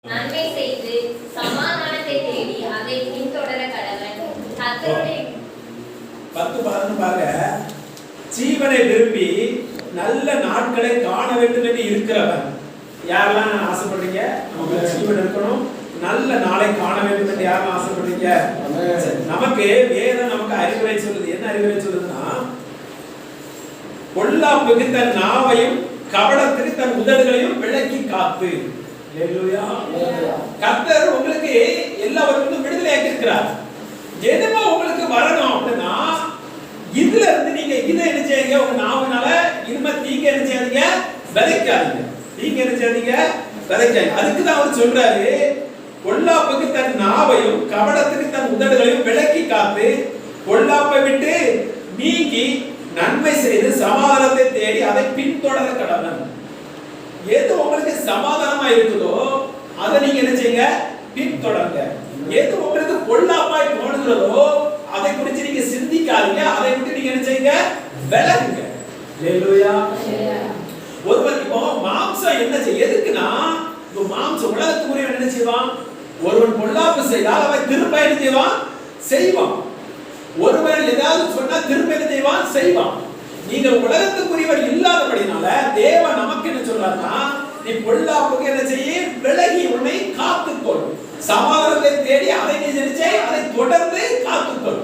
நன்மை செய்து சமாதானத்தை தேடி அதை பின்தொடர கடவன். கர்த்தருடைய 10-11 பாருங்க. ஜீவனை விரும்பி நல்ல நாட்களை காண வேண்டும் என்று இருக்கிறவன். யாரெல்லாம் ஆசைப்படுறீங்க? நமக்கு ஜீவன் இருக்கணும், நல்ல நாளை காண வேண்டும் என்று யாரெல்லாம் ஆசைப்படுறீங்க? நமக்கு வேதம் நமக்கு அறிவுரை சொல்லுது. என்ன அறிவுரை சொல்லுதுன்னா, பொல்லாப்புக்கு தன் நாவையும் கபடத்துக்கு தன் உதடுகளையும் விலக்கி காத்து. ஹalleluya. கர்த்தர் உங்களுக்கு எல்லாவற்றிலும் விடுதலையாக்கி இருக்கிறார். எதுவோ உங்களுக்கு வரணும் அப்படின்னா இதுல இருந்து நீங்க இதை என்ன செய்யுங்க, உங்க நாவினால இனிமே தீங்க என்ன செய்யாதீங்க, விதைக்காதீங்க. தீங்க என்ன செய்யாதீங்க, விதைக்காதீங்க. அதுக்கு தான் அவர் சொல்றாரு, பொல்லாப்புக்கு தன் நாவையும் கபடத்துக்கு தன் உதடுகளையும் விலக்கி காத்து பொல்லாப்பை விட்டு நீங்கி நன்மை செய்து சமாதானத்தை தேடி அதை பின்தொடர கடவன். எது உங்களுக்கு சமாதானமா இருக்குதோ அதை நீங்க என்ன செய்யுங்க, பின்தொடருங்க. எது உங்களுக்கு பொல்லாப்பாய் தோணுகிறதோ அதை குறித்து நீங்க சிந்திக்காதீங்க, அதை விட்டு நீங்க என்ன செய்யுங்க, விலகுங்க. ஹalleluya. ஒருவர் இப்போ மாம்சம் என்ன செய்ய, எதுக்குன்னா இப்போ மாம்சம் உலகத்துக்குரியவன் என்ன செய்வான், ஒருவன் பொல்லாப்பு செய்தால் அவன் திரும்ப என்ன செய்வான், செய்வான். ஒருவன் ஏதாவது சொன்னா திரும்ப என்ன செய்வான், செய்வான். நீங்க உலகத்துக்குரியவர் இல்லாதபடினால தேவன் நமக்கு என்ன சொல்றாருன்னா, நீ பொல்லாப்புக்கு என்ன செய்ய, விலகி உன்னை காத்துக்கொள், சமாதானத்தை தேடி அதை நீ செய், அதை தொடர்ந்து காத்துக்கொள்.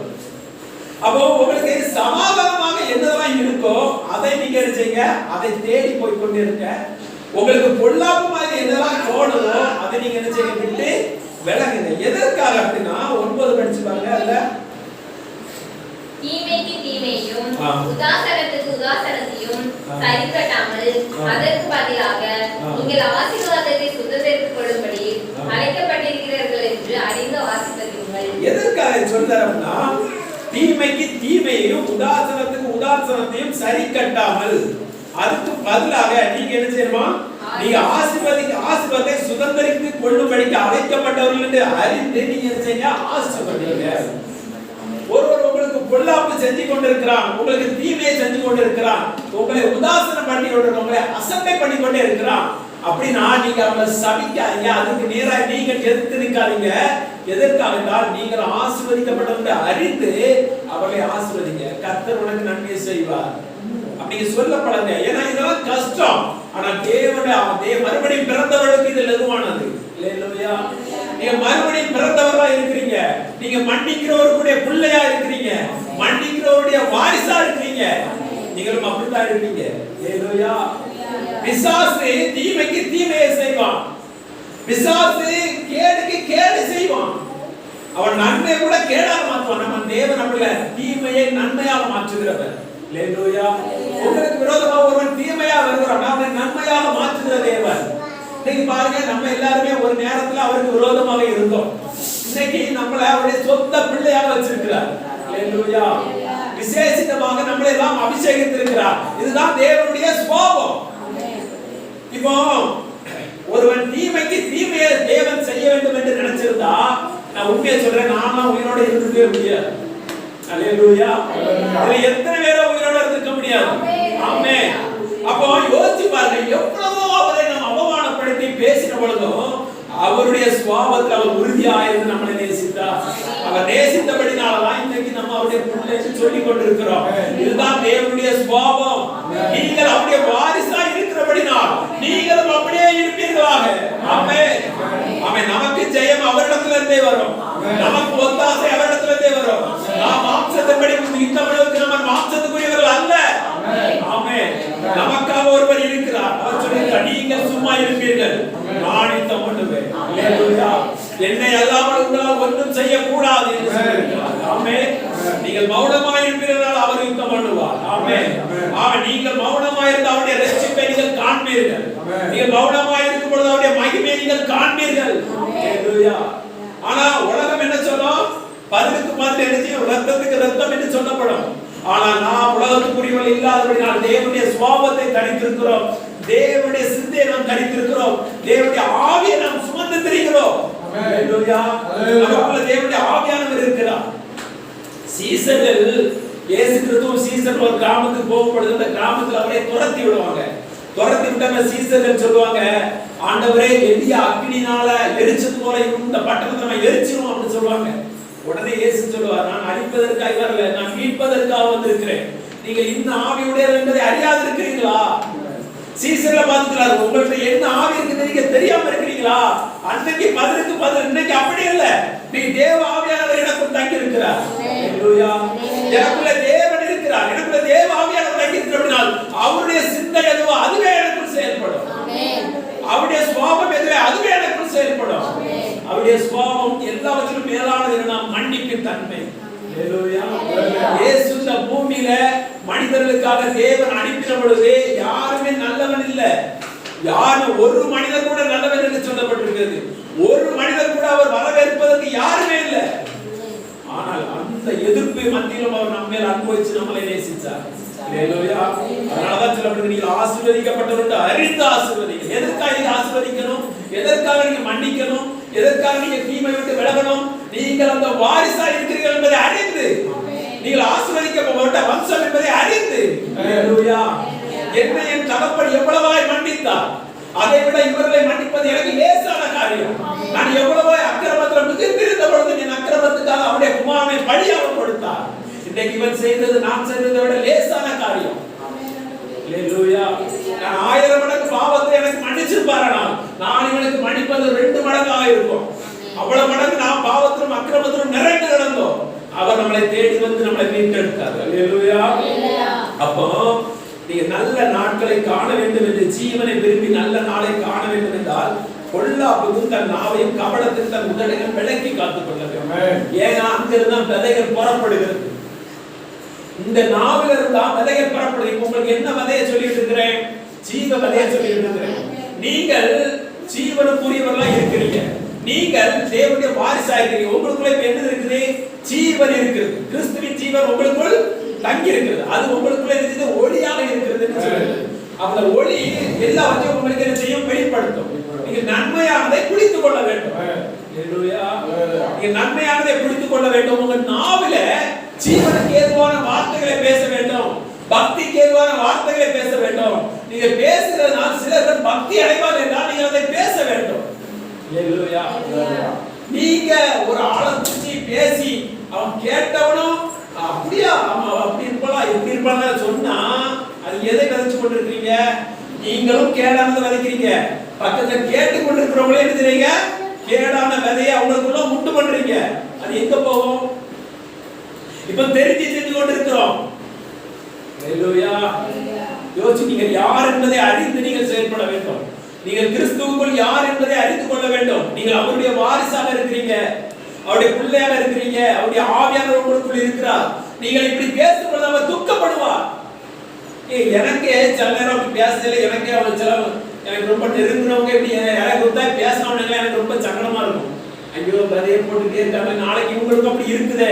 அப்போ உங்களுக்கு சமாதானமாக என்னதெல்லாம் இருக்கோ அதை நீங்க என்ன செய்யுங்க, அதை தேடி போய் கொண்டு இருக்க. உங்களுக்கு பொல்லாப்பு மாதிரி என்னதெல்லாம் தோணுதோ அதை நீங்க என்ன செய்ய, விட்டு விலகுங்க. எதற்காக அப்படின்னா 9 படிச்சு பாருங்க. அதுல தீமைக்கு தீமையும் உதாசனத்துக்கு உதாசனத்தையும் சரிக்கட்டாமல் அதற்கு பதிலாக நீங்கள் ஆசீர்வாதத்தை சுதந்திரித்துக் கொள்ளும்படி அழைக்கப்பட்டிருக்கிறீர்கள் என்று அறிந்து ஆசீர்வதியுங்கள். எதற்காக சொல்றாருன்னா, தீமைக்கு தீமையையும் உதாசனத்துக்கு உதாசனத்தையும் சரி கட்டாமல் அதுக்கு பதிலாக நீங்க என்ன செய்யணுமா, நீங்க ஆசீர்வாதத்தை சுதந்திரித்துக் கொள்ளும்படிக்கு அழைக்கப்பட்டவர்கள் என்று அறிந்து நீங்க என்ன செய்யுங்க, ஆசீர்வதிங்க. ஒருவர் உங்களுக்கு பொல்லாப்பு செஞ்சு கொண்டிருக்கிறான், உங்களுக்கு தீமையை செஞ்சு கொண்டிருக்கிறான், உங்களை உதாசனம் பண்ணி கொண்டிருக்கிறான், உங்களை அசட்டை பண்ணி கொண்டே இருக்கிறான் அப்படின்னா நீங்க அவங்களை சபிக்காதீங்க, அதுக்கு நேராக நீங்க எதிர்த்து நிற்காதீங்க. எதற்காக என்றால் நீங்கள் ஆசீர்வதிக்கப்பட்டவர்களை அறிந்து அவர்களை ஆசீர்வதிங்க. கர்த்தர் உனக்கு நன்மை செய்வார் அப்படி சொல்லப்படுங்க. ஏன்னா இதெல்லாம் கஷ்டம், ஆனா தேவனுடைய மறுபடியும் பிறந்தவர்களுக்கு இது லகுவானது. ஹalleluya. நீங்க மறுபடியும் பிறந்தவரா இருக்கிறீங்க, நீங்க மன்னிக்கிறவருடைய பிள்ளையா இருக்கிறீங்க, மன்னிக்கிறவருடைய வாரிசா இருக்கிறீங்க. நீங்களும் அப்படித்தான் இருக்கீங்க. ஹalleluya. பிசாசு தீமைக்கு தீமையை செய்வான், பிசாசு கேடுக்கு கேடு செய்வான், அவன் நன்மை கூட கேடாக மாற்றுவான். நம்ம தேவன் அப்படில தீமையை நன்மையாக மாற்றுகிறவர். ஹalleluya. உங்களுக்கு விரோதமாக ஒருவன் தீமையாக வருகிறான், அவனை நன்மையாக மாற்றுகிற தேவன். இன்னைக்கு பாருங்க, நம்ம எல்லாருமே ஒரு நேரத்துல அவருக்கு விரோதமாக இருந்தோம். இன்னைக்கு நம்மள அவருடைய சொந்த பிள்ளையாக வச்சிருக்கிறார். ஹalleluya. விசேஷிதமாக நம்மளை எல்லாம் அபிஷேகித்திருக்கிறார். இதுதான் தேவனுடைய சுபாவம். இப்போ ஒருவன் தீமைக்கு தீமையை தேவன் செய்ய வேண்டும் என்று நினைச்சிருந்தா, நான் உண்மையை சொல்றேன், நான்லாம் உயிரோட இருக்கவே முடியாது. ஹalleluya. அதுல எத்தனை பேரை உயிரோட இருக்க முடியாது? ஆமென். அப்போ யோசிச்சு பாருங்க, எவ்வளவோ அவரை நாம் அவமானப்படுத்தி பேசின பொழுதும் அவருடைய சுபாவத்தில் அவர் உறுதியாக இருந்து நம்மளை நேசித்தார். அவர் நேசித்தபடினாலதான் இன்னைக்கு நம்ம அவருடைய பிள்ளைன்னு சொல்லிக் கொண்டிருக்கிறோம். இதுதான் தேவனுடைய சுபாவம். நீங்கள் அவருடைய வாரிசா இருக்கிறபடினால் நீங்களும் அப்படியே இருப்பீர்களாக. ஆமென். ஆமென். நமக்கு ஜெயம் அவரிடத்திலிருந்தே வரும், நமக்கு ஒத்தாசை அவரிடத்திலிருந்தே வரும். நாம் மாம்சத்தின்படி யுத்தப்படுவதற்கு நம்ம மாம்சத்துக்குரியவர்கள் அல்ல. ஆமென். நமக்காக ஒருவர் இருக்கிறார். அவர் சொல்கிறார், நீங்கள் சும்மா இருப்பீர்கள், நான் யுத்தம் பண்ணுவேன். ஹalleluya. என்னை அல்லாமல் உங்களால் ஒன்றும் செய்யக்கூடாது என்று சொல்கிறார். ஆமென். நீங்கள் மௌனமாய் இருப்பீர்கள், அவர் யுத்தம் பண்ணுவார். ஆமென். ஆமென். நீங்கள் மௌனமாய் இருந்தால் அவருடைய இரட்சிப்பை நீங்கள் காண்பீர்கள். நீங்கள் மௌனமாய் இருக்கும் பொழுது அவருடைய மகிமையை நீங்கள் காண்பீர்கள். ஹalleluya. ஆனா உலகம் என்ன சொல்லும், பதிலுக்கு பதில் என்ன செய்யும், ரத்தத்துக்கு ரத்தம் என்று சொல்லப்படும். ஆனால் நாம் உலகத்துக்குரியவர்கள் இல்லாதபடினால் தேவனுடைய சுபாவத்தை தரித்திருக்கிறோம், தேவனுடைய சிந்தையை நாம் தரித்திருக்கிறோம், தேவனுடைய ஆவியை நாம் சுமந்து திரிகிறோம். ஹalleluya. நமக்குள்ள தேவனுடைய ஆவியானவர் இருக்கிறார். சீசர்கள் இயேசு கிறிஸ்துவும் சீசர் ஒரு கிராமத்துக்கு போகும்பொழுது அந்த கிராமத்தில் அவரை துரத்தி விடுவாங்க. துரத்தி விட்டாங்க. சீசர்கள் சொல்லுவாங்க, ஆண்டவரே எளிய அக்னினால போல இந்த பட்டணத்தை நம்ம எரிச்சிரும் அப்படின்னு சொல்லுவாங்க. உடனே இயேசு சொல்லுவார், நான் அழிப்பதற்காக வரல, நான் மீட்பதற்காக வந்திருக்கிறேன். நீங்க இந்த ஆவியுடையவர் என்பதை அறியாது இருக்கிறீங்களா? சீசர்ல பார்த்துக்கிறாரு, உங்கள்ட்ட என்ன ஆவி இருக்குது நீங்க தெரியாம இருக்கிறீங்களா? அன்னைக்கு பதிலுக்கு பதில், இன்னைக்கு அப்படி இல்ல. நீ தேவ ஆவியானவர் எனக்குள் தங்கி இருக்கிறார். ஹalleluya. எனக்குள்ள தேவன் இருக்கிறார், எனக்குள்ள தேவ ஆவியானவர் தங்கி இருக்கிறார். அவருடைய சிந்தை எதுவோ அதுவே எனக்குள் செயல்படும். அவருடைய சுபாவம் எதுவே அதுவே எனக்குள் செயல்படும். அவருடைய சுபாவம் எல்லாவற்றிலும் மேலானது என்ன? மன்னிப்பின் தன்மை. ஹalleluya. இயேசு இந்த பூமியில மனிதர்களுக்காக தேவன் அனுப்பின பொழுது யாருமே நல்லவன் இல்ல. யாரும் ஒரு மனிதர் கூட நல்லவன் என்று சொல்லப்பட்டிருக்கிறது. ஒரு மனிதர் கூட அவர் வரவேற்பதற்கு யாருமே இல்லை. ஆனால் அந்த எதிர்ப்பு மத்தியிலும் அவர் நம்ம மேல் அன்பு வச்சு நம்மளை நேசிச்சார். ஹalleluya. அதனாலதான் சொல்லப்படுது, நீங்க ஆசீர்வதிக்கப்பட்டவர்கள் அறிந்து ஆசீர்வதிங்க. எதற்காக நீங்க ஆசீர்வதிக்கணும்? எதற்காக நீங்க மன்னிக்கணும்? எதற்காக நீங்க தீமை விட்டு விலகணும்? நீங்கள் அந்த வாரிசா இருக்கிறீர்கள் என்பதை அறிந்து, நீங்கள் ஆசீர்வதிக்கப்பட்ட வம்சம் என்பதை அறிந்து. ஹalleluya. என்னை என் தகப்பன் எவ்வளவாய் மன்னித்தார், அதை விட இவர்களை மன்னிப்பது எனக்கு லேசான காரியம். நான் எவ்வளவாய் அக்கிரமத்தில் மிகுந்திருந்த பொழுது என் அக்கிரமத்துக்காக அவருடைய குமாரனை பலியாக கொடுத்தார். இன்றைக்கு இவன் செய்தது நான் செய்ததை விட லேசான காரியம். ஹalleluya. நான் 1000 மடங்கு பாவத்தை எனக்கு மன்னிச்சிருப்பாரானால் நான் இவனுக்கு மன்னிப்பது 2 மடங்காக இருக்கும். அவ்வளவு மடங்கு நாம் பாவத்திலும் அக்கிரமத்திலும் நிறைந்து கிடந்தோம். அவர் நம்மளை தேடி வந்து நம்மளை மீட்டெடுத்தார். ஹalleluya. அப்போ நீங்க நல்ல நாட்களை காண வேண்டும் என்று, ஜீவனை விரும்பி நல்ல நாளை காண வேண்டும் என்றால் பொல்லாப்புக்கும் தன் நாவையும் கபடத்துக்கு தன் உதடுகள் விலக்கி காத்துக் கொள்ள வேண்டும். ஏன்னா அங்கிருந்தா விதைகள் புறப்படுகிறது. இந்த நாவில இருந்தா விதைகள் புறப்படுது. இப்ப உங்களுக்கு என்ன விதையை சொல்லிட்டு இருக்கிறேன்? ஜீவ விதையை சொல்லிட்டு இருக்கிறேன். நீங்கள் ஜீவனுக்குரியவர்களா இருக்கிறீங்க. நீங்கள் தேவனுடைய வாரிசா இருக்கிறீங்க. உங்களுக்குள்ள இப்ப என்ன இருக்குது? ஜீவன் இருக்கிறது. கிறிஸ்துவின் ஜீவன் உங்களுக்குள் தங்கி இருக்கிறது. அது உங்களுக்குள்ள இருக்குது, ஒளியாக இருக்கிறதுன்னு சொல்லுது. அந்த ஒளி எல்லாவற்றையும் உங்களுக்கு என்ன செய்யும்? வெளிப்படுத்தும். நீங்க நன்மையானதை குடித்துக் கொள்ள வேண்டும். ஹalleluya. நீங்க நன்மையானதை குடித்துக் கொள்ள வேண்டும். உங்க நாவில ஜீவனுக்கு ஏதுவான வார்த்தைகளை பேச வேண்டும். பக்திக்கு ஏதுவான வார்த்தைகளை பேச வேண்டும். நீங்க பேசுறதுனால் சிலர் பக்தி அடைவார் என்றால் நீங்க அதை பேச வேண்டும். ஹalleluya. நீங்க ஒரு ஆளை குறிச்சி பேசி அவன் கேட்டவனும் அப்படியா ஆமா அப்படி இருப்பலாம் எப்படி இருப்பான்னு சொன்னா அது எதை விதைச்சு கொண்டிருக்கீங்க? நீங்களும் கேடானதை விதைக்கிறீங்க. பக்கத்துல கேட்டு கொண்டிருக்கிறவங்களே என்ன செய்றீங்க? கேடான விதையை அவங்களுக்குள்ள முட்டு பண்றீங்க. அது எங்க போகும்? இப்ப தெரிஞ்சு செஞ்சு கொண்டிருக்கிறோம். ஹalleluya. யோசிச்சு நீங்கள் யார் என்பதை அறிந்து நீங்கள் செயல்பட வேண்டும். நீங்கள் கிறிஸ்துவுக்குள் யார் என்பதை அறிந்து கொள்ள வேண்டும். நீங்கள் அவருடைய வாரிசாக இருக்கிறீங்க, அவருடைய பிள்ளையாக இருக்கிறீங்க, அவருடைய ஆவியானவர் உங்களுக்குள் இருக்கிறார். நீங்கள் இப்படி பேசும்போது அவர் துக்கப்படுவார். எனக்கு சில நேரம் அப்படி பேசல, எனக்கு அவன் சில எனக்கு ரொம்ப நெருங்கினவங்க இப்படி யாராவது கொடுத்தா பேசினவங்க எனக்கு ரொம்ப சங்கடமா இருக்கும். ஐயோ கதையை போட்டுட்டே இருக்காங்க, நாளைக்கு இவங்களுக்கு அப்படி இருக்குதே,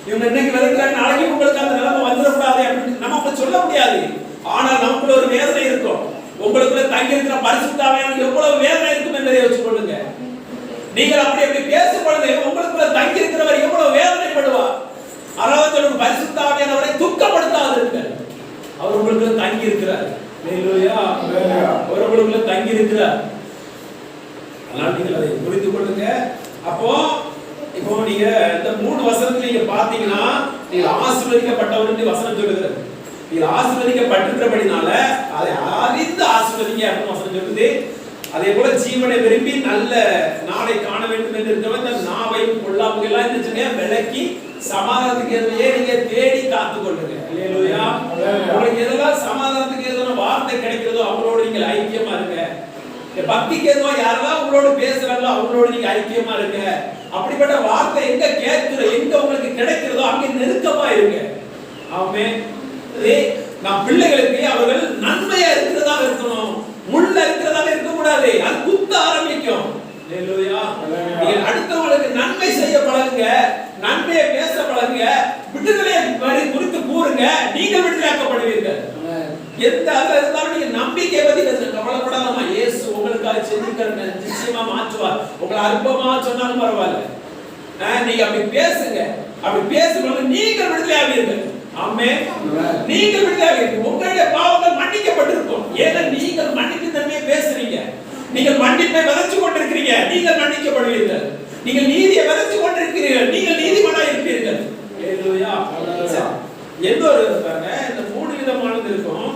இவங்க இன்னைக்கு விதைக்கிறாங்க, நாளைக்கு உங்களுக்கு அந்த நிலைமை வந்துடக்கூடாது அப்படின்னு நம்ம அப்படி சொல்ல முடியாது. ஆனால் நமக்குள்ள ஒரு வேதனை இருக்கும். உங்களுக்குள்ள தங்கி இருக்கிற பரிசுத்த ஆவியானவர் எவ்வளவு வேதனை இருக்கும் என்பதை யோசிச்சு கொள்ளுங்க. நீங்கள் அப்படி அப்படி பேசும் பொழுது உங்களுக்குள்ள தங்கி இருக்கிறவர் எவ்வளவு வேதனைப்படுவார். அதனால பரிசுத்த ஆவியானவரை துக்கப்படுத்தாதீர்கள். அவர் உங்களுக்குள்ள தங்கி இருக்கிறார். ஹalleluya. அவர் உங்களுக்குள்ள தங்கி இருக்கிறார். அதனால நீங்கள் அதை புரிந்து கொள்ளுங்க. அப்போ இப்போ நீங்க இந்த 3 வசனத்துல நீங்க பாத்தீங்கன்னா நீங்க ஆசீர்வதிக்கப்பட்டவர் என்று வசனம் சொல்லுகிறது. நீங்க ஆசீர்வதிக்கப்பட்டிருக்கிறபடினால அதை அறிந்து ஆசீர்வதிங்க அப்படின்னு வசனம் சொல்லுது. அதே போல ஜீவனை விரும்பி நல்ல நாளை காண வேண்டும் என்று இருக்கவன் இந்த நாவையும் பொல்லாப்புகள்லாம் இருந்துச்சுன்னா விலக்கி சமாதானத்துக்கு எதுவே நீங்க தேடி காத்துக் கொள்ளுங்க. ஹalleluya. உங்களுக்கு எதெல்லாம் சமாதானத்துக்கு எதுவான வார்த்தை கிடைக்கிறதோ அவங்களோட நீங்க ஐக்கியமா இருங்க. பக்திக்கு எதுவா யாரெல்லாம் உங்களோட பேசுறாங்களோ அவங்களோட நீங்க ஐக்கியமா இருங்க. அப்படிப்பட்ட வார்த்தை எங்க கேட்கிறோ எங்க உங்களுக்கு கிடைக்கிறதோ அங்க நெருக்கமா இருங்க. ஆமென். நம் பிள்ளைகளுக்கு அவர்கள் நன்மையா இருக்கிறதா இருக்கணும், முள்ள இருக்கிறதா இருக்க கூடாது. அது குத்த ஆரம்பிக்கும். ஹalleluya. நீங்க அடுத்தவங்களுக்கு நன்மை செய்ய பழகுங்க, நன்மையை பேச பழகுங்க, விடுதலையை குறித்து கூறுங்க, நீங்கள் விடுதலையாக்கப்படுவீர்கள். எந்த அதுல இருந்தாலும் நீங்க நம்பிக்கை பத்தி கவலைப்படாதமா. இயேசு உங்களுக்காக செஞ்சுக்கிறாங்க, நிச்சயமா மாற்றுவார். உங்களை அற்பமா சொன்னாலும் பரவாயில்ல, நீங்க அப்படி பேசுங்க. அப்படி பேசும்போது நீங்கள் விடுதலையாவீர்கள். ஆமென். நீங்கள் விடுதலையாவீர்கள். உங்களுடைய பாவங்கள் மன்னிக்கப்பட்டிருக்கும். ஏன்னா நீங்கள் மன்னிப்பு தன்மையை பேசுறீங்க. நீங்கள் மன்னிப்பை விதைச்சு கொண்டிருக்கிறீங்க, நீங்கள் மன்னிக்கப்படுவீர்கள். நீங்கள் நீதியை விதைச்சு கொண்டிருக்கிறீர்கள், நீங்கள் நீதிமானாய் இருப்பீர்கள். ஹalleluya. எந்த ஒரு பாருங்க, இந்த மூணு விதமானது இருக்கும்.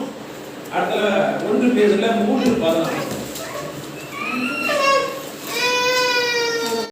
அடுத்த 1 பேஜ்ல 3:16